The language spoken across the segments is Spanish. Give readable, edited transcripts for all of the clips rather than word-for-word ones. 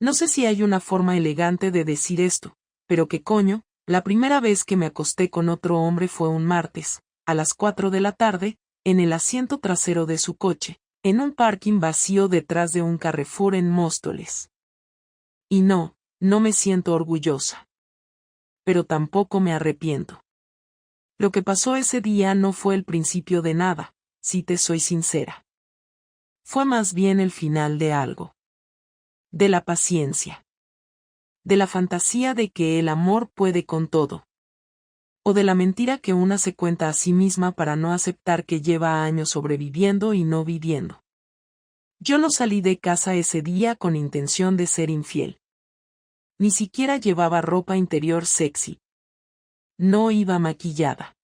No sé si hay una forma elegante de decir esto, pero qué coño, la primera vez que me acosté con otro hombre fue un martes, a las 4 de la tarde, en el asiento trasero de su coche, en un parking vacío detrás de un Carrefour en Móstoles. Y no me siento orgullosa. Pero tampoco me arrepiento. Lo que pasó ese día no fue el principio de nada, si te soy sincera. Fue más bien el final de algo. De la paciencia. De la fantasía de que el amor puede con todo. O de la mentira que una se cuenta a sí misma para no aceptar que lleva años sobreviviendo y no viviendo. Yo no salí de casa ese día con intención de ser infiel. Ni siquiera llevaba ropa interior sexy. No iba maquillada.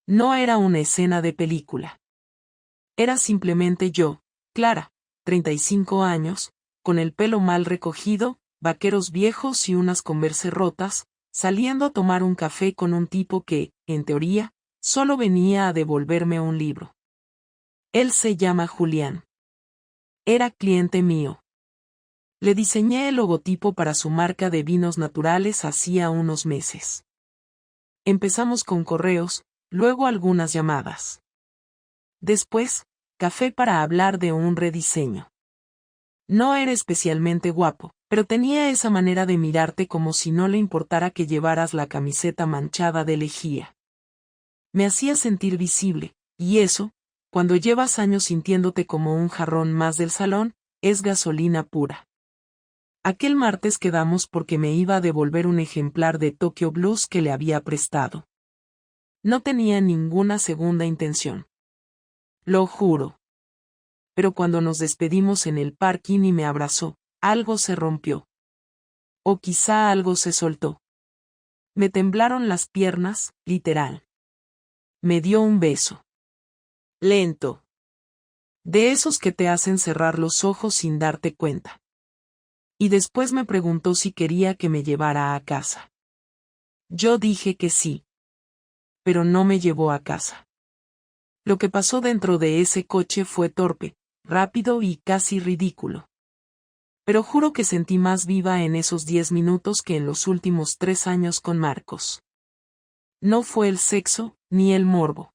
No era una escena de película. Era simplemente yo, Clara, 35 años, con el pelo mal recogido, vaqueros viejos y unas Converse rotas, saliendo a tomar un café con un tipo que, en teoría, solo venía a devolverme un libro. Él se llama Julián. Era cliente mío. Le diseñé el logotipo para su marca de vinos naturales hacía unos meses. Empezamos con correos, luego algunas llamadas. Después, café para hablar de un rediseño. No era especialmente guapo, pero tenía esa manera de mirarte como si no le importara que llevaras la camiseta manchada de lejía. Me hacía sentir visible, y eso, cuando llevas años sintiéndote como un jarrón más del salón, es gasolina pura. Aquel martes quedamos porque me iba a devolver un ejemplar de Tokyo Blues que le había prestado. No tenía ninguna segunda intención. Lo juro. Pero cuando nos despedimos en el parking y me abrazó, algo se rompió. O quizá algo se soltó. Me temblaron las piernas, literal. Me dio un beso. Lento. De esos que te hacen cerrar los ojos sin darte cuenta. Y después me preguntó si quería que me llevara a casa. Yo dije que sí. Pero no me llevó a casa. Lo que pasó dentro de ese coche fue torpe, rápido y casi ridículo. Pero juro que sentí más viva en esos 10 minutos que en los últimos 3 años con Marcos. No fue el sexo, ni el morbo.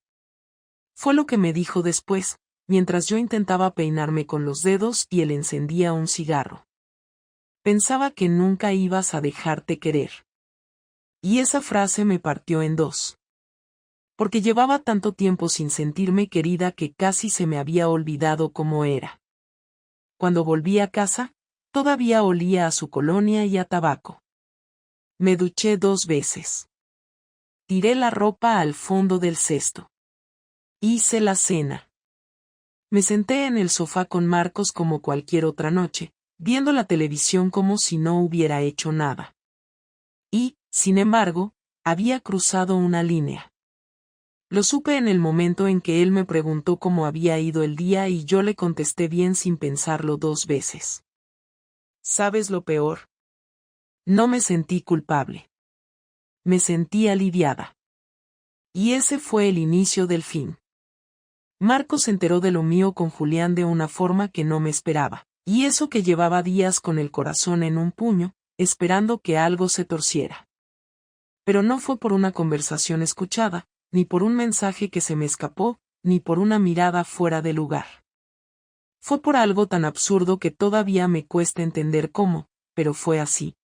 Fue lo que me dijo después, mientras yo intentaba peinarme con los dedos y él encendía un cigarro. Pensaba que nunca ibas a dejarte querer. Y esa frase me partió en dos. Porque llevaba tanto tiempo sin sentirme querida que casi se me había olvidado cómo era. Cuando volví a casa, todavía olía a su colonia y a tabaco. Me duché 2 veces. Tiré la ropa al fondo del cesto. Hice la cena. Me senté en el sofá con Marcos como cualquier otra noche, viendo la televisión como si no hubiera hecho nada. Y, sin embargo, había cruzado una línea. Lo supe en el momento en que él me preguntó cómo había ido el día y yo le contesté bien sin pensarlo 2 veces. ¿Sabes lo peor? No me sentí culpable. Me sentí aliviada. Y ese fue el inicio del fin. Marcos se enteró de lo mío con Julián de una forma que no me esperaba, y eso que llevaba días con el corazón en un puño, esperando que algo se torciera. Pero no fue por una conversación escuchada, ni por un mensaje que se me escapó, ni por una mirada fuera de lugar. Fue por algo tan absurdo que todavía me cuesta entender cómo, pero fue así.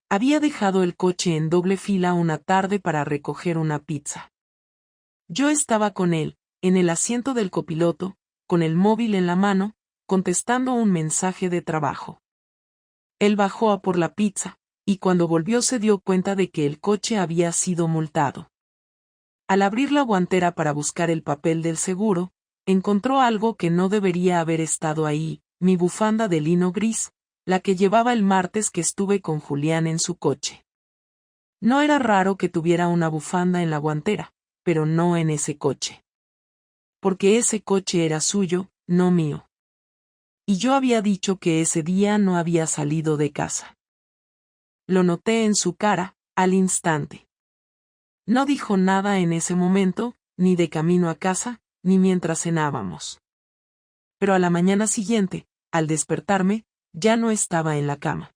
Había dejado el coche en doble fila una tarde para recoger una pizza. Yo estaba con él, en el asiento del copiloto, con el móvil en la mano, contestando un mensaje de trabajo. Él bajó a por la pizza, y cuando volvió se dio cuenta de que el coche había sido multado. Al abrir la guantera para buscar el papel del seguro, encontró algo que no debería haber estado ahí, mi bufanda de lino gris, la que llevaba el martes que estuve con Julián en su coche. No era raro que tuviera una bufanda en la guantera, pero no en ese coche. Porque ese coche era suyo, no mío. Y yo había dicho que ese día no había salido de casa. Lo noté en su cara, al instante. No dijo nada en ese momento, ni de camino a casa, ni mientras cenábamos. Pero a la mañana siguiente, al despertarme, Ya no estaba en la cama.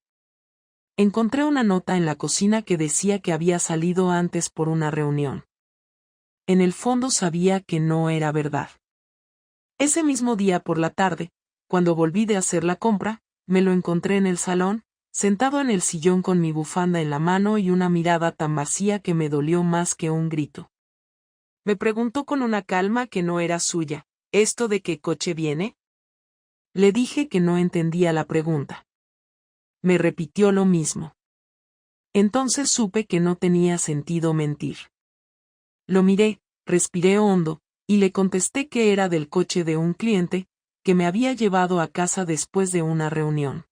Encontré una nota en la cocina que decía que había salido antes por una reunión. En el fondo sabía que no era verdad. Ese mismo día por la tarde, cuando volví de hacer la compra, me lo encontré en el salón, sentado en el sillón con mi bufanda en la mano y una mirada tan vacía que me dolió más que un grito. Me preguntó con una calma que no era suya, ¿esto de qué coche viene? Le dije que no entendía la pregunta. Me repitió lo mismo. Entonces supe que no tenía sentido mentir. Lo miré, respiré hondo, y le contesté que era del coche de un cliente, que me había llevado a casa después de una reunión.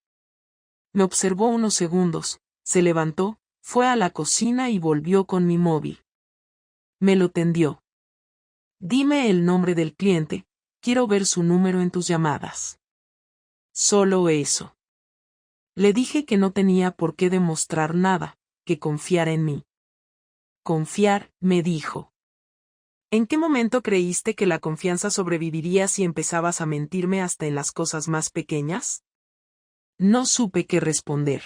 Me observó unos segundos, se levantó, fue a la cocina y volvió con mi móvil. Me lo tendió. Dime el nombre del cliente, quiero ver su número en tus llamadas. Solo eso. Le dije que no tenía por qué demostrar nada, que confiara en mí. Confiar, me dijo. ¿En qué momento creíste que la confianza sobreviviría si empezabas a mentirme hasta en las cosas más pequeñas? No supe qué responder.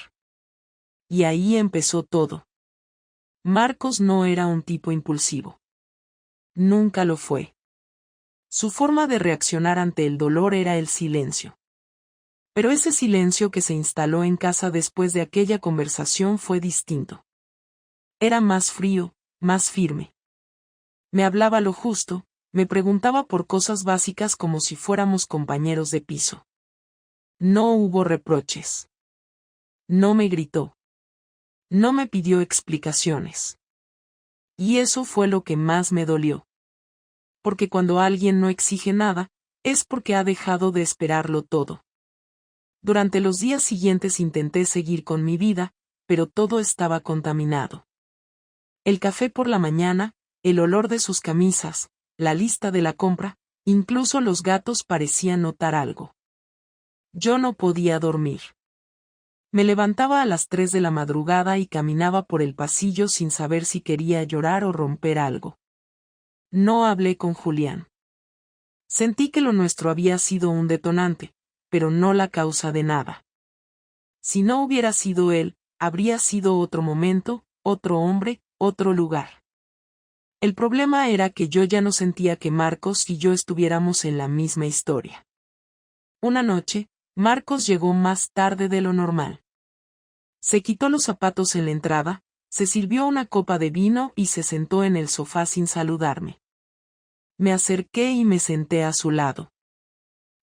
Y ahí empezó todo. Marcos no era un tipo impulsivo. Nunca lo fue. Su forma de reaccionar ante el dolor era el silencio. Pero ese silencio que se instaló en casa después de aquella conversación fue distinto. Era más frío, más firme. Me hablaba lo justo, me preguntaba por cosas básicas como si fuéramos compañeros de piso. No hubo reproches. No me gritó. No me pidió explicaciones. Y eso fue lo que más me dolió. Porque cuando alguien no exige nada, es porque ha dejado de esperarlo todo. Durante los días siguientes intenté seguir con mi vida, pero todo estaba contaminado. El café por la mañana, el olor de sus camisas, la lista de la compra, incluso los gatos parecían notar algo. Yo no podía dormir. Me levantaba a las 3 de la madrugada y caminaba por el pasillo sin saber si quería llorar o romper algo. No hablé con Julián. Sentí que lo nuestro había sido un detonante, pero no la causa de nada. Si no hubiera sido él, habría sido otro momento, otro hombre, otro lugar. El problema era que yo ya no sentía que Marcos y yo estuviéramos en la misma historia. Una noche, Marcos llegó más tarde de lo normal. Se quitó los zapatos en la entrada, se sirvió una copa de vino y se sentó en el sofá sin saludarme. Me acerqué y me senté a su lado.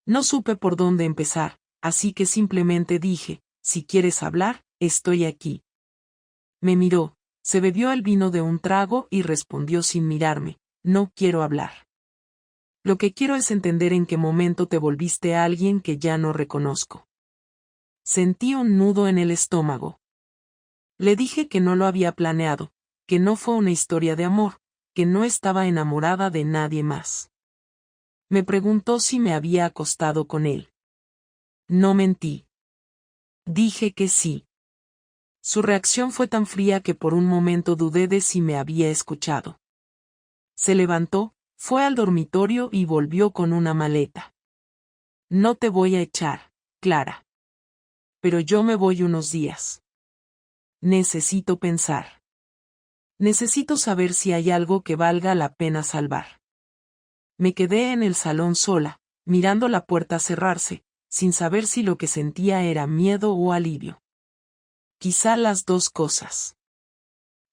No supe por dónde empezar, así que simplemente dije, si quieres hablar, estoy aquí. Me miró, se bebió el vino de un trago y respondió sin mirarme, no quiero hablar. Lo que quiero es entender en qué momento te volviste a alguien que ya no reconozco. Sentí un nudo en el estómago. Le dije que no lo había planeado, que no fue una historia de amor, que no estaba enamorada de nadie más. Me preguntó si me había acostado con él. No mentí. Dije que sí. Su reacción fue tan fría que por un momento dudé de si me había escuchado. Se levantó, fue al dormitorio y volvió con una maleta. No te voy a echar, Clara. Pero yo me voy unos días. Necesito pensar. Necesito saber si hay algo que valga la pena salvar. Me quedé en el salón sola, mirando la puerta cerrarse, sin saber si lo que sentía era miedo o alivio. Quizá las dos cosas.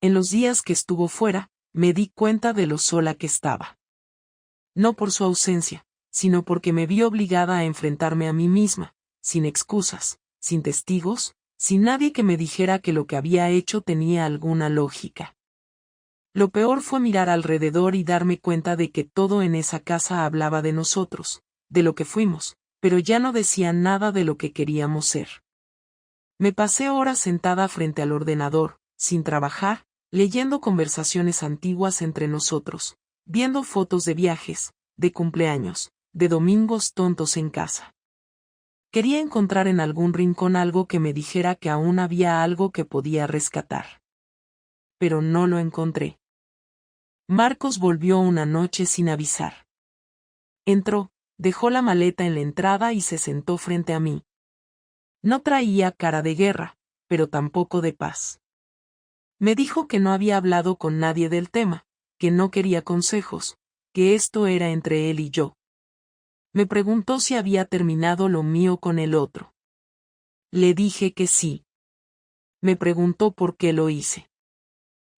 En los días que estuvo fuera, me di cuenta de lo sola que estaba. No por su ausencia, sino porque me vi obligada a enfrentarme a mí misma, sin excusas, sin testigos, sin nadie que me dijera que lo que había hecho tenía alguna lógica. Lo peor fue mirar alrededor y darme cuenta de que todo en esa casa hablaba de nosotros, de lo que fuimos, pero ya no decía nada de lo que queríamos ser. Me pasé horas sentada frente al ordenador, sin trabajar, leyendo conversaciones antiguas entre nosotros, viendo fotos de viajes, de cumpleaños, de domingos tontos en casa. Quería encontrar en algún rincón algo que me dijera que aún había algo que podía rescatar. Pero no lo encontré. Marcos volvió una noche sin avisar. Entró, dejó la maleta en la entrada y se sentó frente a mí. No traía cara de guerra, pero tampoco de paz. Me dijo que no había hablado con nadie del tema, que no quería consejos, que esto era entre él y yo. Me preguntó si había terminado lo mío con el otro. Le dije que sí. Me preguntó por qué lo hice.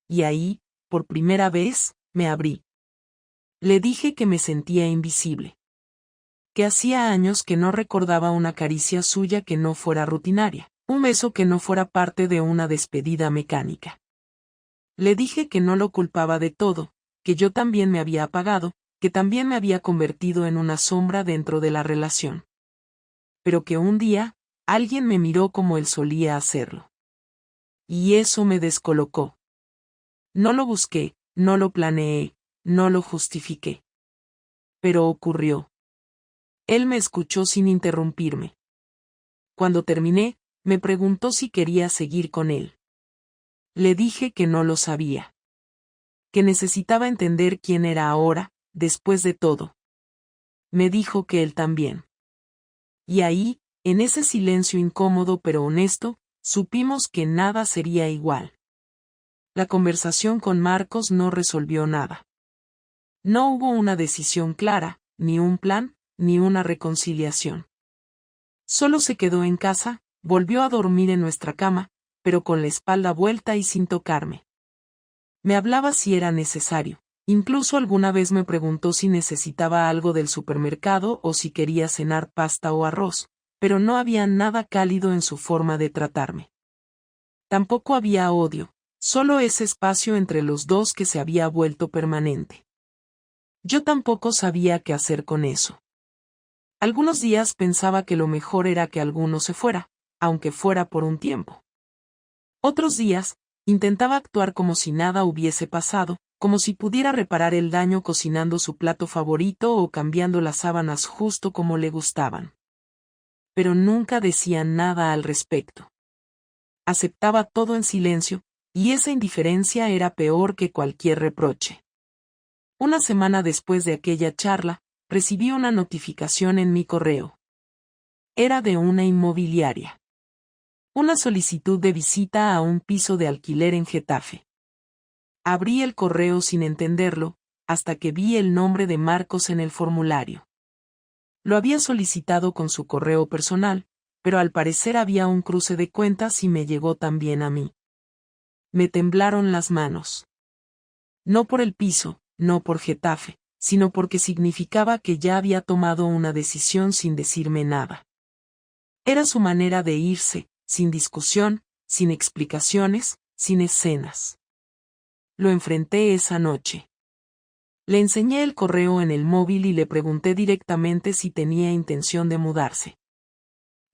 Y ahí, por primera vez, me abrí. Le dije que me sentía invisible. Que hacía años que no recordaba una caricia suya que no fuera rutinaria, un beso que no fuera parte de una despedida mecánica. Le dije que no lo culpaba de todo, que yo también me había apagado, que también me había convertido en una sombra dentro de la relación. Pero que un día, alguien me miró como él solía hacerlo. Y eso me descolocó. No lo busqué, no lo planeé, no lo justifiqué. Pero ocurrió. Él me escuchó sin interrumpirme. Cuando terminé, me preguntó si quería seguir con él. Le dije que no lo sabía. Que necesitaba entender quién era ahora, después de todo. Me dijo que él también. Y ahí, en ese silencio incómodo pero honesto, supimos que nada sería igual. La conversación con Marcos no resolvió nada. No hubo una decisión clara, ni un plan, ni una reconciliación. Solo se quedó en casa, volvió a dormir en nuestra cama, pero con la espalda vuelta y sin tocarme. Me hablaba si era necesario. Incluso alguna vez me preguntó si necesitaba algo del supermercado o si quería cenar pasta o arroz, pero no había nada cálido en su forma de tratarme. Tampoco había odio, solo ese espacio entre los dos que se había vuelto permanente. Yo tampoco sabía qué hacer con eso. Algunos días pensaba que lo mejor era que alguno se fuera, aunque fuera por un tiempo. Otros días, intentaba actuar como si nada hubiese pasado, como si pudiera reparar el daño cocinando su plato favorito o cambiando las sábanas justo como le gustaban. Pero nunca decía nada al respecto. Aceptaba todo en silencio, y esa indiferencia era peor que cualquier reproche. Una semana después de aquella charla, recibí una notificación en mi correo. Era de una inmobiliaria. Una solicitud de visita a un piso de alquiler en Getafe. Abrí el correo sin entenderlo, hasta que vi el nombre de Marcos en el formulario. Lo había solicitado con su correo personal, pero al parecer había un cruce de cuentas y me llegó también a mí. Me temblaron las manos. No por el piso, no por Getafe, sino porque significaba que ya había tomado una decisión sin decirme nada. Era su manera de irse, sin discusión, sin explicaciones, sin escenas. Lo enfrenté esa noche. Le enseñé el correo en el móvil y le pregunté directamente si tenía intención de mudarse.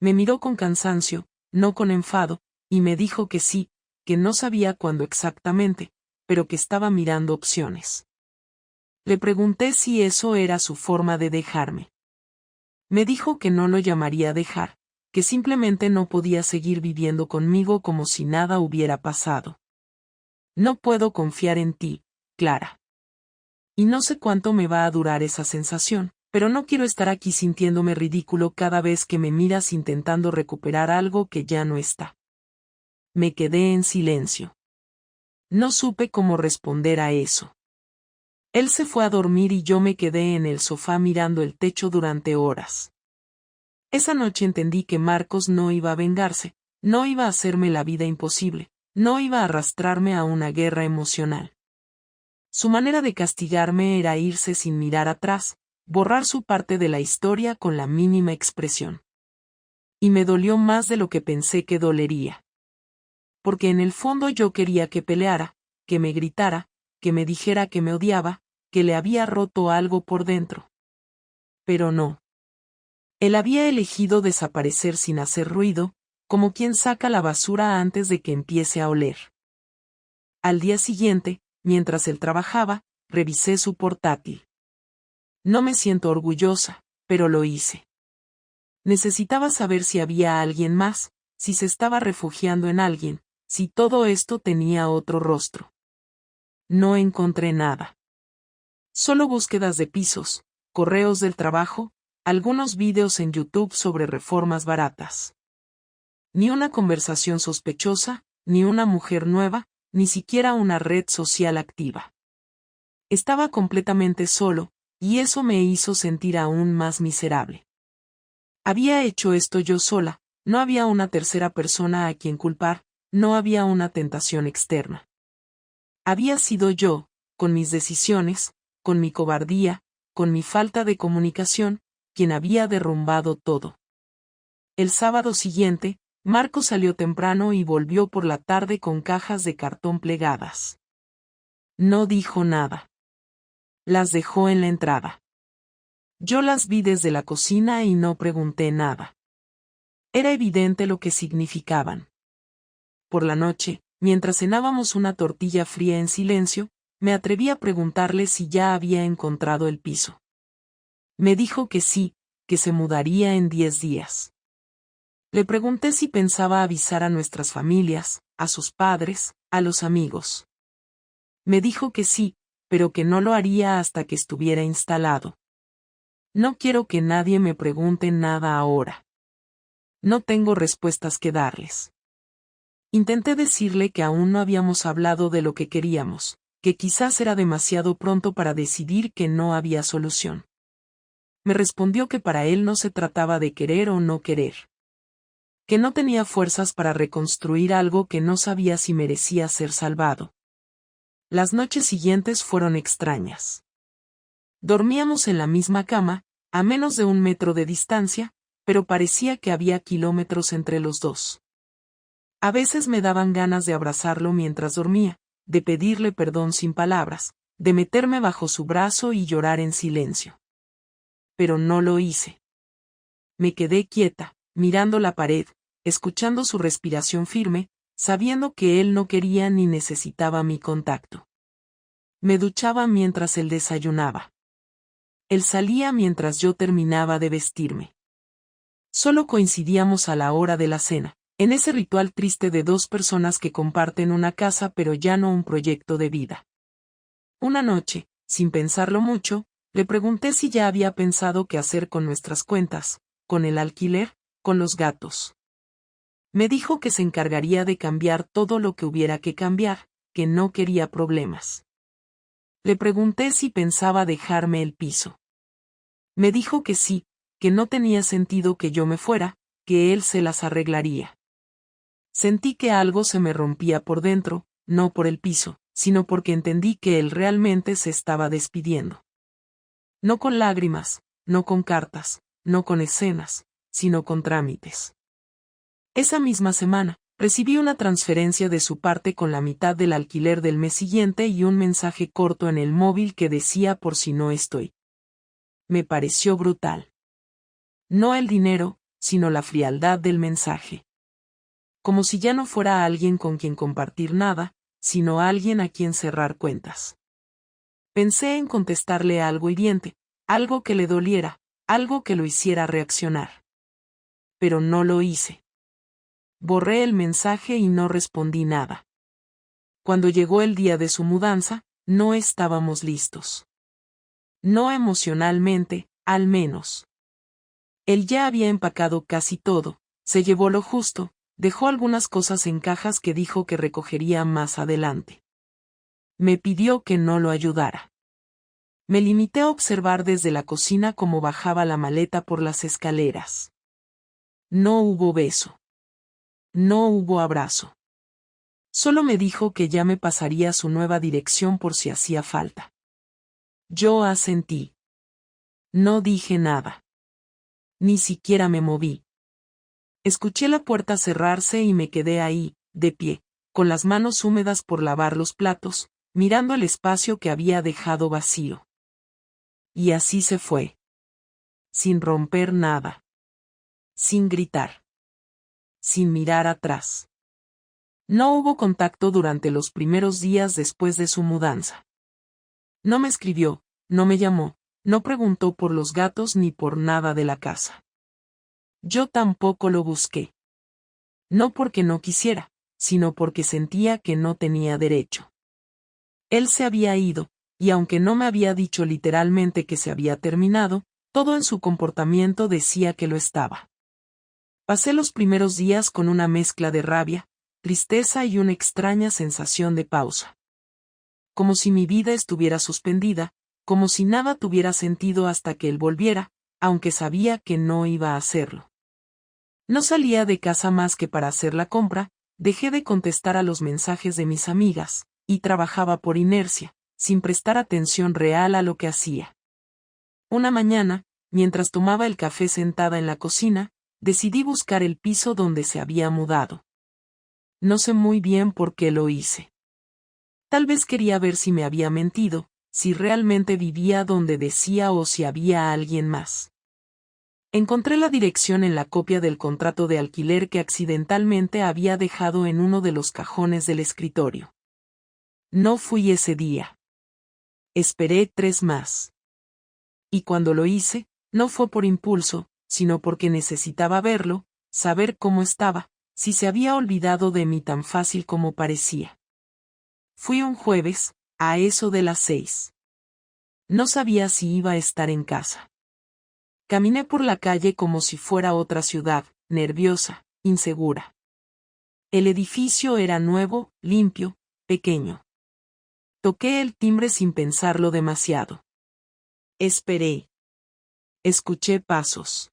Me miró con cansancio, no con enfado, y me dijo que sí, que no sabía cuándo exactamente, pero que estaba mirando opciones. Le pregunté si eso era su forma de dejarme. Me dijo que no lo llamaría dejar, que simplemente no podía seguir viviendo conmigo como si nada hubiera pasado. No puedo confiar en ti, Clara. Y no sé cuánto me va a durar esa sensación, pero no quiero estar aquí sintiéndome ridículo cada vez que me miras intentando recuperar algo que ya no está. Me quedé en silencio. No supe cómo responder a eso. Él se fue a dormir y yo me quedé en el sofá mirando el techo durante horas. Esa noche entendí que Marcos no iba a vengarse, no iba a hacerme la vida imposible, no iba a arrastrarme a una guerra emocional. Su manera de castigarme era irse sin mirar atrás, borrar su parte de la historia con la mínima expresión. Y me dolió más de lo que pensé que dolería. Porque en el fondo yo quería que peleara, que me gritara, que me dijera que me odiaba, que le había roto algo por dentro. Pero no. Él había elegido desaparecer sin hacer ruido, como quien saca la basura antes de que empiece a oler. Al día siguiente, mientras él trabajaba, revisé su portátil. No me siento orgullosa, pero lo hice. Necesitaba saber si había alguien más, si se estaba refugiando en alguien, si todo esto tenía otro rostro. No encontré nada. Solo búsquedas de pisos, correos del trabajo, algunos vídeos en YouTube sobre reformas baratas. Ni una conversación sospechosa, ni una mujer nueva, ni siquiera una red social activa. Estaba completamente solo, y eso me hizo sentir aún más miserable. Había hecho esto yo sola, no había una tercera persona a quien culpar, no había una tentación externa. Había sido yo, con mis decisiones, con mi cobardía, con mi falta de comunicación, quien había derrumbado todo. El sábado siguiente, Marco salió temprano y volvió por la tarde con cajas de cartón plegadas. No dijo nada. Las dejó en la entrada. Yo las vi desde la cocina y no pregunté nada. Era evidente lo que significaban. Por la noche, mientras cenábamos una tortilla fría en silencio, me atreví a preguntarle si ya había encontrado el piso. Me dijo que sí, que se mudaría en 10 días. Le pregunté si pensaba avisar a nuestras familias, a sus padres, a los amigos. Me dijo que sí, pero que no lo haría hasta que estuviera instalado. No quiero que nadie me pregunte nada ahora. No tengo respuestas que darles. Intenté decirle que aún no habíamos hablado de lo que queríamos, que quizás era demasiado pronto para decidir que no había solución. Me respondió que para él no se trataba de querer o no querer. Que no tenía fuerzas para reconstruir algo que no sabía si merecía ser salvado. Las noches siguientes fueron extrañas. Dormíamos en la misma cama, a menos de 1 metro de distancia, pero parecía que había kilómetros entre los dos. A veces me daban ganas de abrazarlo mientras dormía, de pedirle perdón sin palabras, de meterme bajo su brazo y llorar en silencio. Pero no lo hice. Me quedé quieta, mirando la pared, escuchando su respiración firme, sabiendo que él no quería ni necesitaba mi contacto. Me duchaba mientras él desayunaba. Él salía mientras yo terminaba de vestirme. Solo coincidíamos a la hora de la cena, en ese ritual triste de 2 personas que comparten una casa pero ya no un proyecto de vida. Una noche, sin pensarlo mucho, le pregunté si ya había pensado qué hacer con nuestras cuentas, con el alquiler, con los gatos. Me dijo que se encargaría de cambiar todo lo que hubiera que cambiar, que no quería problemas. Le pregunté si pensaba dejarme el piso. Me dijo que sí, que no tenía sentido que yo me fuera, que él se las arreglaría. Sentí que algo se me rompía por dentro, no por el piso, sino porque entendí que él realmente se estaba despidiendo. No con lágrimas, no con cartas, no con escenas, sino con trámites. Esa misma semana, recibí una transferencia de su parte con la mitad del alquiler del mes siguiente y un mensaje corto en el móvil que decía por si no estoy. Me pareció brutal. No el dinero, sino la frialdad del mensaje. Como si ya no fuera alguien con quien compartir nada, sino alguien a quien cerrar cuentas. Pensé en contestarle algo hiriente, algo que le doliera, algo que lo hiciera reaccionar. Pero no lo hice. Borré el mensaje y no respondí nada. Cuando llegó el día de su mudanza, no estábamos listos. No emocionalmente, al menos. Él ya había empacado casi todo, se llevó lo justo, dejó algunas cosas en cajas que dijo que recogería más adelante. Me pidió que no lo ayudara. Me limité a observar desde la cocina cómo bajaba la maleta por las escaleras. No hubo beso. No hubo abrazo. Solo me dijo que ya me pasaría su nueva dirección por si hacía falta. Yo asentí. No dije nada. Ni siquiera me moví. Escuché la puerta cerrarse y me quedé ahí, de pie, con las manos húmedas por lavar los platos, mirando el espacio que había dejado vacío. Y así se fue. Sin romper nada. Sin gritar. Sin mirar atrás. No hubo contacto durante los primeros días después de su mudanza. No me escribió, no me llamó, no preguntó por los gatos ni por nada de la casa. Yo tampoco lo busqué. No porque no quisiera, sino porque sentía que no tenía derecho. Él se había ido, y aunque no me había dicho literalmente que se había terminado, todo en su comportamiento decía que lo estaba. Pasé los primeros días con una mezcla de rabia, tristeza y una extraña sensación de pausa. Como si mi vida estuviera suspendida, como si nada tuviera sentido hasta que él volviera, aunque sabía que no iba a hacerlo. No salía de casa más que para hacer la compra, dejé de contestar a los mensajes de mis amigas, y trabajaba por inercia, sin prestar atención real a lo que hacía. Una mañana, mientras tomaba el café sentada en la cocina, decidí buscar el piso donde se había mudado. No sé muy bien por qué lo hice. Tal vez quería ver si me había mentido, si realmente vivía donde decía o si había alguien más. Encontré la dirección en la copia del contrato de alquiler que accidentalmente había dejado en uno de los cajones del escritorio. No fui ese día. Esperé 3 más. Y cuando lo hice, no fue por impulso, sino porque necesitaba verlo, saber cómo estaba, si se había olvidado de mí tan fácil como parecía. Fui un jueves, a eso de las 6. No sabía si iba a estar en casa. Caminé por la calle como si fuera otra ciudad, nerviosa, insegura. El edificio era nuevo, limpio, pequeño. Toqué el timbre sin pensarlo demasiado. Esperé. Escuché pasos.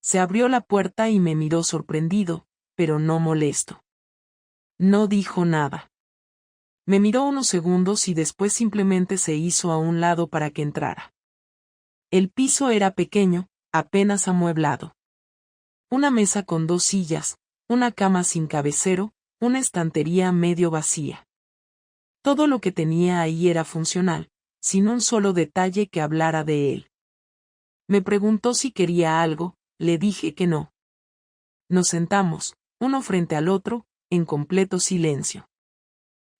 Se abrió la puerta y me miró sorprendido, pero no molesto. No dijo nada. Me miró unos segundos y después simplemente se hizo a un lado para que entrara. El piso era pequeño, apenas amueblado. Una mesa con 2 sillas, una cama sin cabecero, una estantería medio vacía. Todo lo que tenía ahí era funcional, sin un solo detalle que hablara de él. Me preguntó si quería algo, le dije que no. Nos sentamos, uno frente al otro, en completo silencio.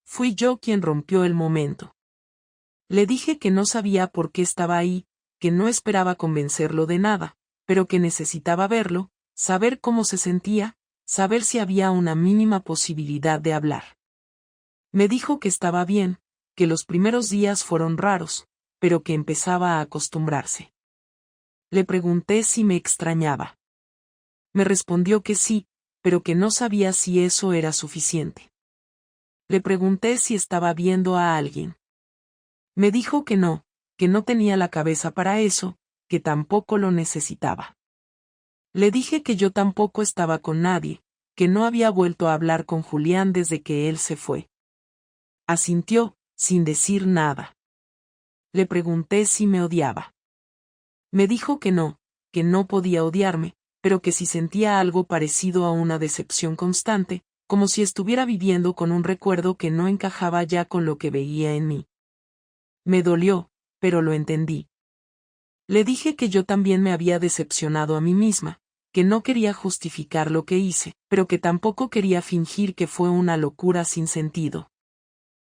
Fui yo quien rompió el momento. Le dije que no sabía por qué estaba ahí, que no esperaba convencerlo de nada, pero que necesitaba verlo, saber cómo se sentía, saber si había una mínima posibilidad de hablar. Me dijo que estaba bien, que los primeros días fueron raros, pero que empezaba a acostumbrarse. Le pregunté si me extrañaba. Me respondió que sí, pero que no sabía si eso era suficiente. Le pregunté si estaba viendo a alguien. Me dijo que no tenía la cabeza para eso, que tampoco lo necesitaba. Le dije que yo tampoco estaba con nadie, que no había vuelto a hablar con Julián desde que él se fue. Asintió, sin decir nada. Le pregunté si me odiaba. Me dijo que no podía odiarme, pero que si sentía algo parecido a una decepción constante, como si estuviera viviendo con un recuerdo que no encajaba ya con lo que veía en mí. Me dolió, pero lo entendí. Le dije que yo también me había decepcionado a mí misma, que no quería justificar lo que hice, pero que tampoco quería fingir que fue una locura sin sentido.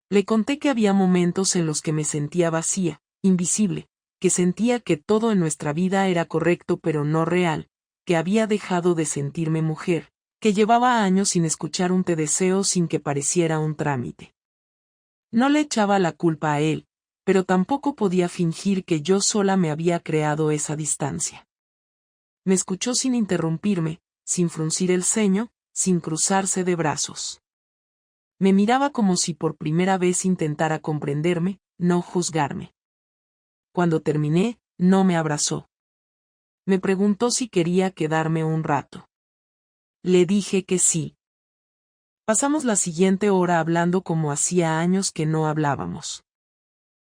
Le conté que había momentos en los que me sentía vacía, invisible, que sentía que todo en nuestra vida era correcto pero no real, que había dejado de sentirme mujer, que llevaba años sin escuchar un te deseo sin que pareciera un trámite. No le echaba la culpa a él, pero tampoco podía fingir que yo sola me había creado esa distancia. Me escuchó sin interrumpirme, sin fruncir el ceño, sin cruzarse de brazos. Me miraba como si por primera vez intentara comprenderme, no juzgarme. Cuando terminé, no me abrazó. Me preguntó si quería quedarme un rato. Le dije que sí. Pasamos la siguiente hora hablando como hacía años que no hablábamos.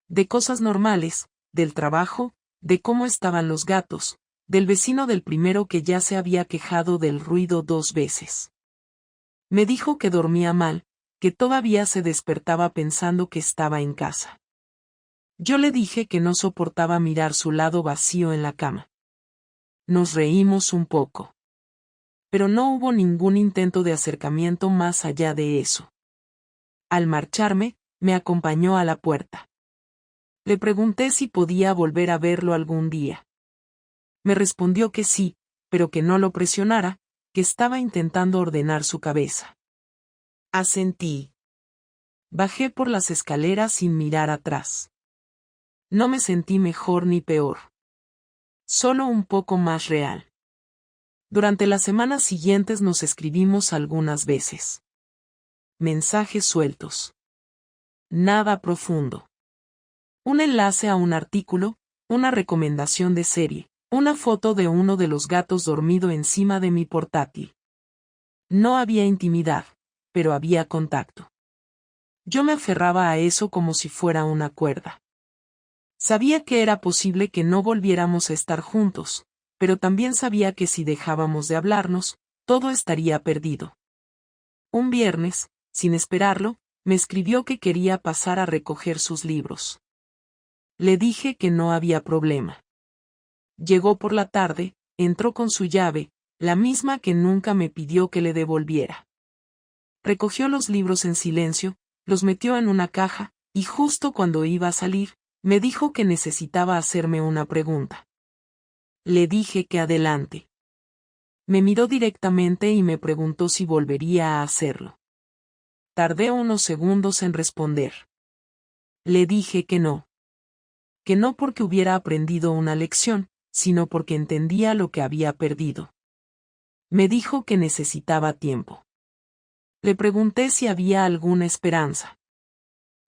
De cosas normales, del trabajo, de cómo estaban los gatos, del vecino del primero que ya se había quejado del ruido 2 veces. Me dijo que dormía mal, que todavía se despertaba pensando que estaba en casa. Yo le dije que no soportaba mirar su lado vacío en la cama. Nos reímos un poco. Pero no hubo ningún intento de acercamiento más allá de eso. Al marcharme, me acompañó a la puerta. Le pregunté si podía volver a verlo algún día. Me respondió que sí, pero que no lo presionara, que estaba intentando ordenar su cabeza. Asentí. Bajé por las escaleras sin mirar atrás. No me sentí mejor ni peor. Solo un poco más real. Durante las semanas siguientes nos escribimos algunas veces. Mensajes sueltos. Nada profundo. Un enlace a un artículo, una recomendación de serie, una foto de uno de los gatos dormido encima de mi portátil. No había intimidad, pero había contacto. Yo me aferraba a eso como si fuera una cuerda. Sabía que era posible que no volviéramos a estar juntos, pero también sabía que si dejábamos de hablarnos, todo estaría perdido. Un viernes, sin esperarlo, me escribió que quería pasar a recoger sus libros. Le dije que no había problema. Llegó por la tarde, entró con su llave, la misma que nunca me pidió que le devolviera. Recogió los libros en silencio, los metió en una caja, y justo cuando iba a salir, me dijo que necesitaba hacerme una pregunta. Le dije que adelante. Me miró directamente y me preguntó si volvería a hacerlo. Tardé unos segundos en responder. Le dije que no. Que no porque hubiera aprendido una lección, sino porque entendía lo que había perdido. Me dijo que necesitaba tiempo. Le pregunté si había alguna esperanza.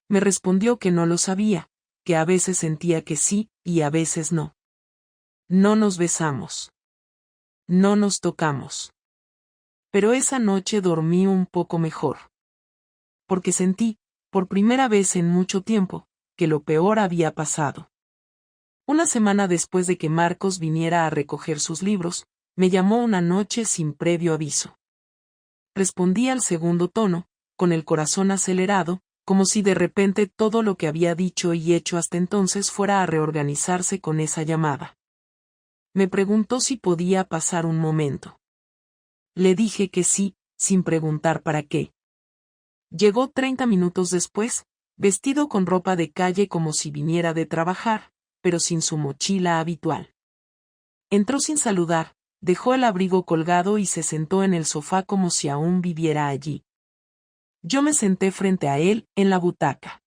Me respondió que no lo sabía, que a veces sentía que sí, y a veces no. No nos besamos. No nos tocamos. Pero esa noche dormí un poco mejor. Porque sentí, por primera vez en mucho tiempo, que lo peor había pasado. Una semana después de que Marcos viniera a recoger sus libros, me llamó una noche sin previo aviso. Respondí al segundo tono, con el corazón acelerado, como si de repente todo lo que había dicho y hecho hasta entonces fuera a reorganizarse con esa llamada. Me preguntó si podía pasar un momento. Le dije que sí, sin preguntar para qué. Llegó 30 minutos después, vestido con ropa de calle como si viniera de trabajar, pero sin su mochila habitual. Entró sin saludar, dejó el abrigo colgado y se sentó en el sofá como si aún viviera allí. Yo me senté frente a él, en la butaca.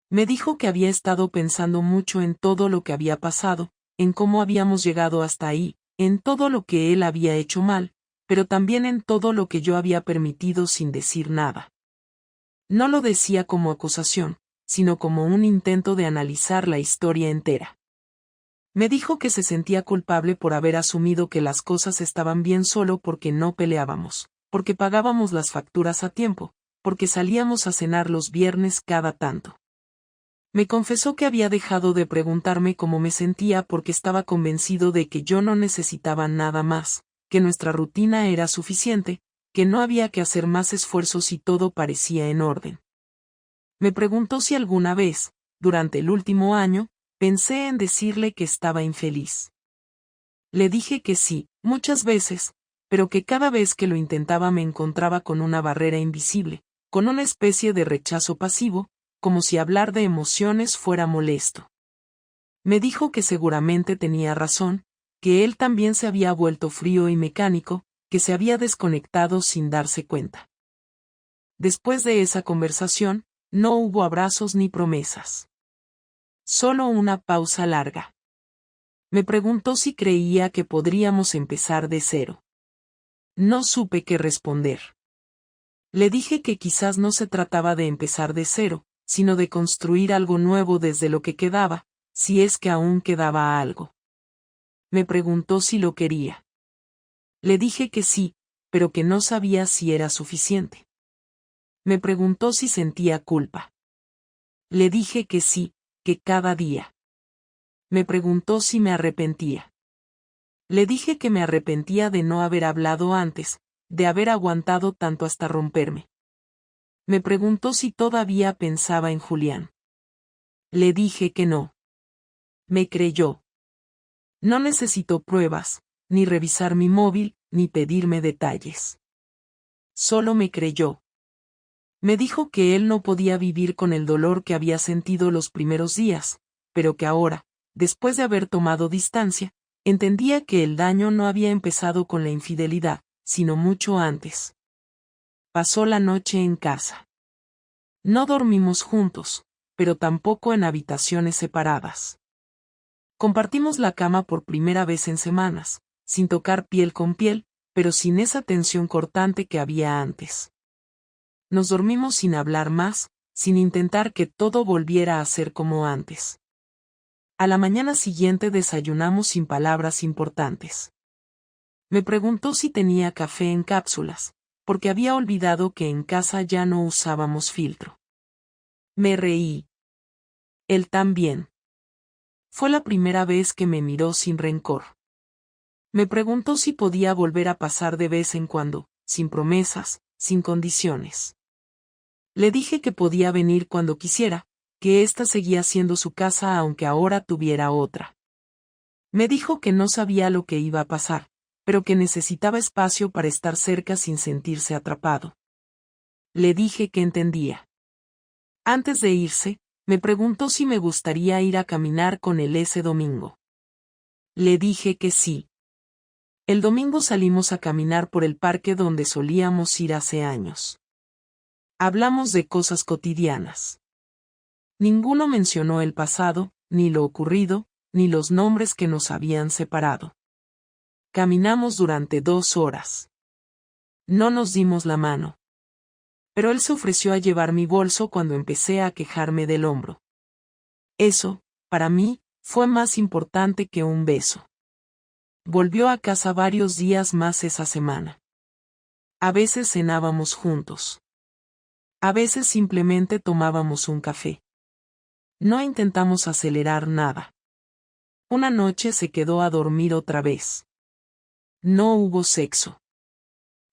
Me dijo que había estado pensando mucho en todo lo que había pasado, en cómo habíamos llegado hasta ahí, en todo lo que él había hecho mal, pero también en todo lo que yo había permitido sin decir nada. No lo decía como acusación, sino como un intento de analizar la historia entera. Me dijo que se sentía culpable por haber asumido que las cosas estaban bien solo porque no peleábamos, porque pagábamos las facturas a tiempo, porque salíamos a cenar los viernes cada tanto. Me confesó que había dejado de preguntarme cómo me sentía porque estaba convencido de que yo no necesitaba nada más, que nuestra rutina era suficiente, que no había que hacer más esfuerzos y todo parecía en orden. Me preguntó si alguna vez, durante el último año, pensé en decirle que estaba infeliz. Le dije que sí, muchas veces, pero que cada vez que lo intentaba me encontraba con una barrera invisible, con una especie de rechazo pasivo, como si hablar de emociones fuera molesto. Me dijo que seguramente tenía razón, que él también se había vuelto frío y mecánico, que se había desconectado sin darse cuenta. Después de esa conversación, no hubo abrazos ni promesas. Solo una pausa larga. Me preguntó si creía que podríamos empezar de cero. No supe qué responder. Le dije que quizás no se trataba de empezar de cero, sino de construir algo nuevo desde lo que quedaba, si es que aún quedaba algo. Me preguntó si lo quería. Le dije que sí, pero que no sabía si era suficiente. Me preguntó si sentía culpa. Le dije que sí, que cada día. Me preguntó si me arrepentía. Le dije que me arrepentía de no haber hablado antes, de haber aguantado tanto hasta romperme. Me preguntó si todavía pensaba en Julián. Le dije que no. Me creyó. No necesitó pruebas, ni revisar mi móvil, ni pedirme detalles. Solo me creyó. Me dijo que él no podía vivir con el dolor que había sentido los primeros días, pero que ahora, después de haber tomado distancia, entendía que el daño no había empezado con la infidelidad, sino mucho antes. Pasó la noche en casa. No dormimos juntos, pero tampoco en habitaciones separadas. Compartimos la cama por primera vez en semanas, sin tocar piel con piel, pero sin esa tensión cortante que había antes. Nos dormimos sin hablar más, sin intentar que todo volviera a ser como antes. A la mañana siguiente desayunamos sin palabras importantes. Me preguntó si tenía café en cápsulas, porque había olvidado que en casa ya no usábamos filtro. Me reí. Él también. Fue la primera vez que me miró sin rencor. Me preguntó si podía volver a pasar de vez en cuando, sin promesas, sin condiciones. Le dije que podía venir cuando quisiera, que ésta seguía siendo su casa aunque ahora tuviera otra. Me dijo que no sabía lo que iba a pasar, pero que necesitaba espacio para estar cerca sin sentirse atrapado. Le dije que entendía. Antes de irse, me preguntó si me gustaría ir a caminar con él ese domingo. Le dije que sí. El domingo salimos a caminar por el parque donde solíamos ir hace años. Hablamos de cosas cotidianas. Ninguno mencionó el pasado, ni lo ocurrido, ni los nombres que nos habían separado. Caminamos durante 2 horas. No nos dimos la mano. Pero él se ofreció a llevar mi bolso cuando empecé a quejarme del hombro. Eso, para mí, fue más importante que un beso. Volvió a casa varios días más esa semana. A veces cenábamos juntos. A veces simplemente tomábamos un café. No intentamos acelerar nada. Una noche se quedó a dormir otra vez. No hubo sexo.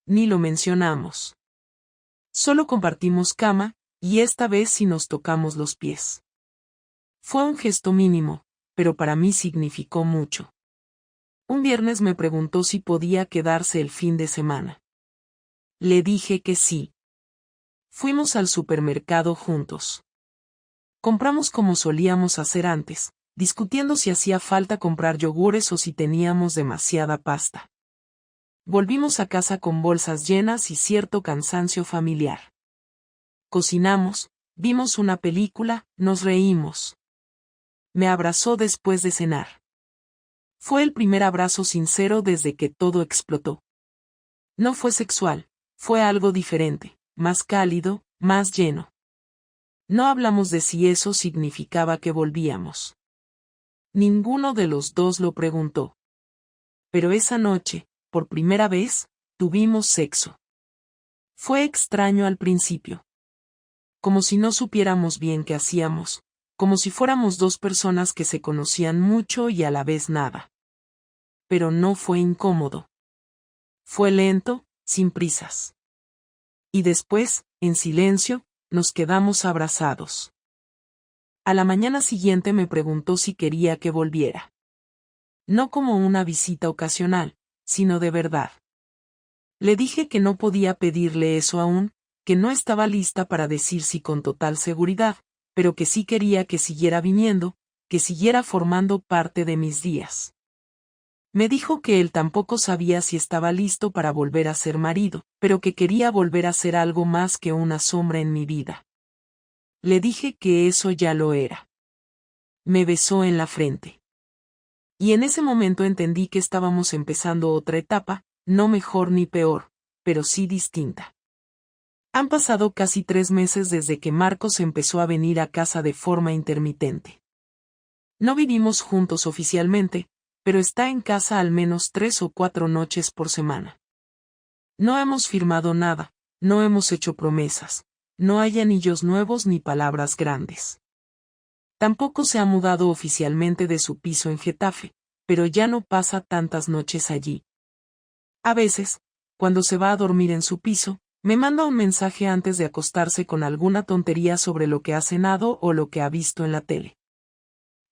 Ni lo mencionamos. Solo compartimos cama, y esta vez sí nos tocamos los pies. Fue un gesto mínimo, pero para mí significó mucho. Un viernes me preguntó si podía quedarse el fin de semana. Le dije que sí. Fuimos al supermercado juntos. Compramos como solíamos hacer antes, discutiendo si hacía falta comprar yogures o si teníamos demasiada pasta. Volvimos a casa con bolsas llenas y cierto cansancio familiar. Cocinamos, vimos una película, nos reímos. Me abrazó después de cenar. Fue el primer abrazo sincero desde que todo explotó. No fue sexual, fue algo diferente, más cálido, más lleno. No hablamos de si eso significaba que volvíamos. Ninguno de los dos lo preguntó. Pero esa noche, por primera vez, tuvimos sexo. Fue extraño al principio. Como si no supiéramos bien qué hacíamos, como si fuéramos 2 personas que se conocían mucho y a la vez nada. Pero no fue incómodo. Fue lento, sin prisas. Y después, en silencio, nos quedamos abrazados. A la mañana siguiente me preguntó si quería que volviera. No como una visita ocasional, sino de verdad. Le dije que no podía pedirle eso aún, que no estaba lista para decir sí con total seguridad, pero que sí quería que siguiera viniendo, que siguiera formando parte de mis días. Me dijo que él tampoco sabía si estaba listo para volver a ser marido, pero que quería volver a ser algo más que una sombra en mi vida. Le dije que eso ya lo era. Me besó en la frente. Y en ese momento entendí que estábamos empezando otra etapa, no mejor ni peor, pero sí distinta. Han pasado casi 3 meses desde que Marcos empezó a venir a casa de forma intermitente. No vivimos juntos oficialmente, pero está en casa al menos 3 o 4 noches por semana. No hemos firmado nada, no hemos hecho promesas, no hay anillos nuevos ni palabras grandes. Tampoco se ha mudado oficialmente de su piso en Getafe, pero ya no pasa tantas noches allí. A veces, cuando se va a dormir en su piso, me manda un mensaje antes de acostarse con alguna tontería sobre lo que ha cenado o lo que ha visto en la tele.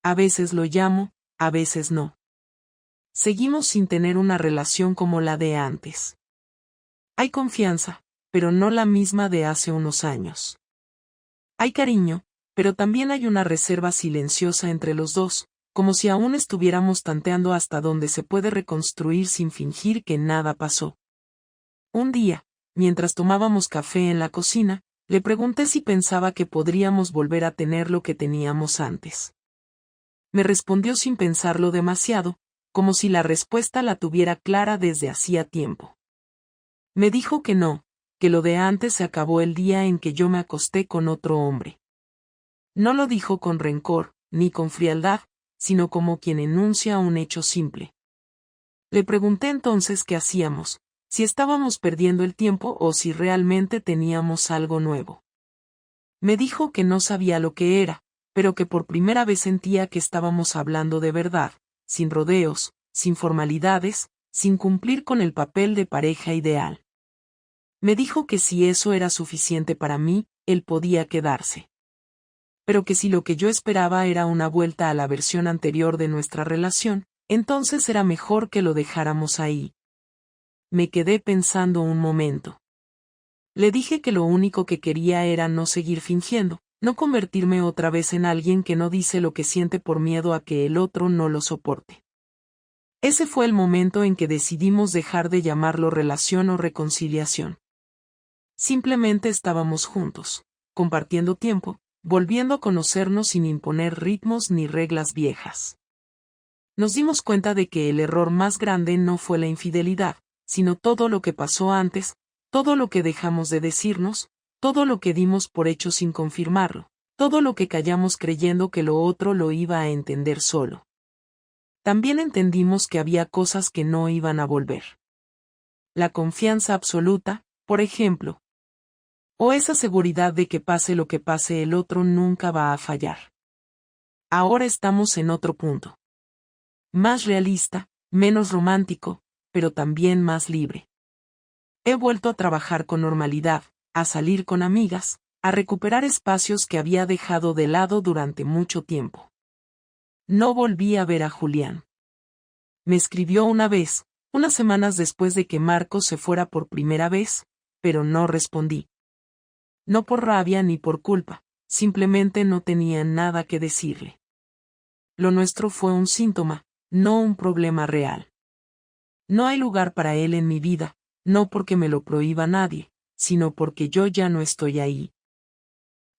A veces lo llamo, a veces no. Seguimos sin tener una relación como la de antes. Hay confianza, pero no la misma de hace unos años. Hay cariño, pero también hay una reserva silenciosa entre los dos, como si aún estuviéramos tanteando hasta dónde se puede reconstruir sin fingir que nada pasó. Un día, mientras tomábamos café en la cocina, le pregunté si pensaba que podríamos volver a tener lo que teníamos antes. Me respondió sin pensarlo demasiado, como si la respuesta la tuviera clara desde hacía tiempo. Me dijo que no, que lo de antes se acabó el día en que yo me acosté con otro hombre. No lo dijo con rencor, ni con frialdad, sino como quien enuncia un hecho simple. Le pregunté entonces qué hacíamos, si estábamos perdiendo el tiempo o si realmente teníamos algo nuevo. Me dijo que no sabía lo que era, pero que por primera vez sentía que estábamos hablando de verdad, sin rodeos, sin formalidades, sin cumplir con el papel de pareja ideal. Me dijo que si eso era suficiente para mí, él podía quedarse. Pero que si lo que yo esperaba era una vuelta a la versión anterior de nuestra relación, entonces era mejor que lo dejáramos ahí. Me quedé pensando un momento. Le dije que lo único que quería era no seguir fingiendo, no convertirme otra vez en alguien que no dice lo que siente por miedo a que el otro no lo soporte. Ese fue el momento en que decidimos dejar de llamarlo relación o reconciliación. Simplemente estábamos juntos, compartiendo tiempo, volviendo a conocernos sin imponer ritmos ni reglas viejas. Nos dimos cuenta de que el error más grande no fue la infidelidad, sino todo lo que pasó antes, todo lo que dejamos de decirnos, todo lo que dimos por hecho sin confirmarlo, todo lo que callamos creyendo que lo otro lo iba a entender solo. También entendimos que había cosas que no iban a volver. La confianza absoluta, por ejemplo. O esa seguridad de que pase lo que pase el otro nunca va a fallar. Ahora estamos en otro punto. Más realista, menos romántico, pero también más libre. He vuelto a trabajar con normalidad, a salir con amigas, a recuperar espacios que había dejado de lado durante mucho tiempo. No volví a ver a Julián. Me escribió una vez, unas semanas después de que Marcos se fuera por primera vez, pero no respondí. No por rabia ni por culpa, simplemente no tenía nada que decirle. Lo nuestro fue un síntoma, no un problema real. No hay lugar para él en mi vida, no porque me lo prohíba nadie, sino porque yo ya no estoy ahí.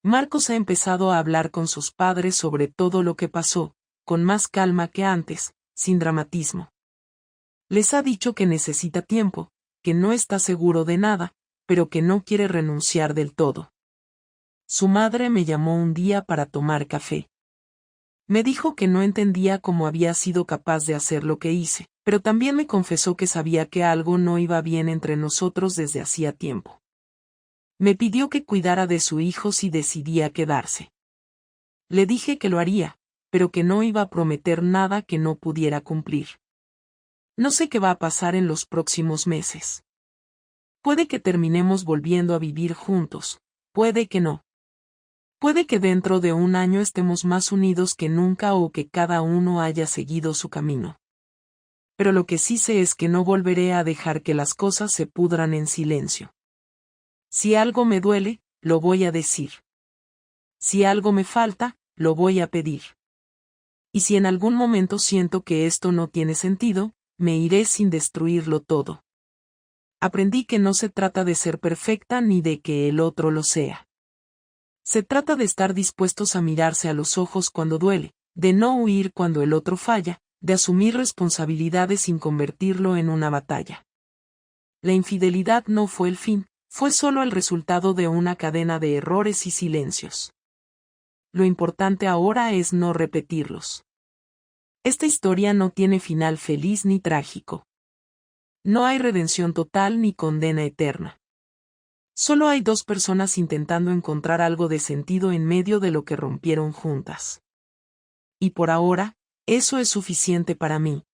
Marcos ha empezado a hablar con sus padres sobre todo lo que pasó, con más calma que antes, sin dramatismo. Les ha dicho que necesita tiempo, que no está seguro de nada, pero que no quiere renunciar del todo. Su madre me llamó un día para tomar café. Me dijo que no entendía cómo había sido capaz de hacer lo que hice, pero también me confesó que sabía que algo no iba bien entre nosotros desde hacía tiempo. Me pidió que cuidara de su hijo si decidía quedarse. Le dije que lo haría, pero que no iba a prometer nada que no pudiera cumplir. No sé qué va a pasar en los próximos meses. Puede que terminemos volviendo a vivir juntos, puede que no. Puede que dentro de un año estemos más unidos que nunca o que cada uno haya seguido su camino. Pero lo que sí sé es que no volveré a dejar que las cosas se pudran en silencio. Si algo me duele, lo voy a decir. Si algo me falta, lo voy a pedir. Y si en algún momento siento que esto no tiene sentido, me iré sin destruirlo todo. Aprendí que no se trata de ser perfecta ni de que el otro lo sea. Se trata de estar dispuestos a mirarse a los ojos cuando duele, de no huir cuando el otro falla, de asumir responsabilidades sin convertirlo en una batalla. La infidelidad no fue el fin, fue solo el resultado de una cadena de errores y silencios. Lo importante ahora es no repetirlos. Esta historia no tiene final feliz ni trágico. No hay redención total ni condena eterna. Solo hay dos personas intentando encontrar algo de sentido en medio de lo que rompieron juntas. Y por ahora, eso es suficiente para mí.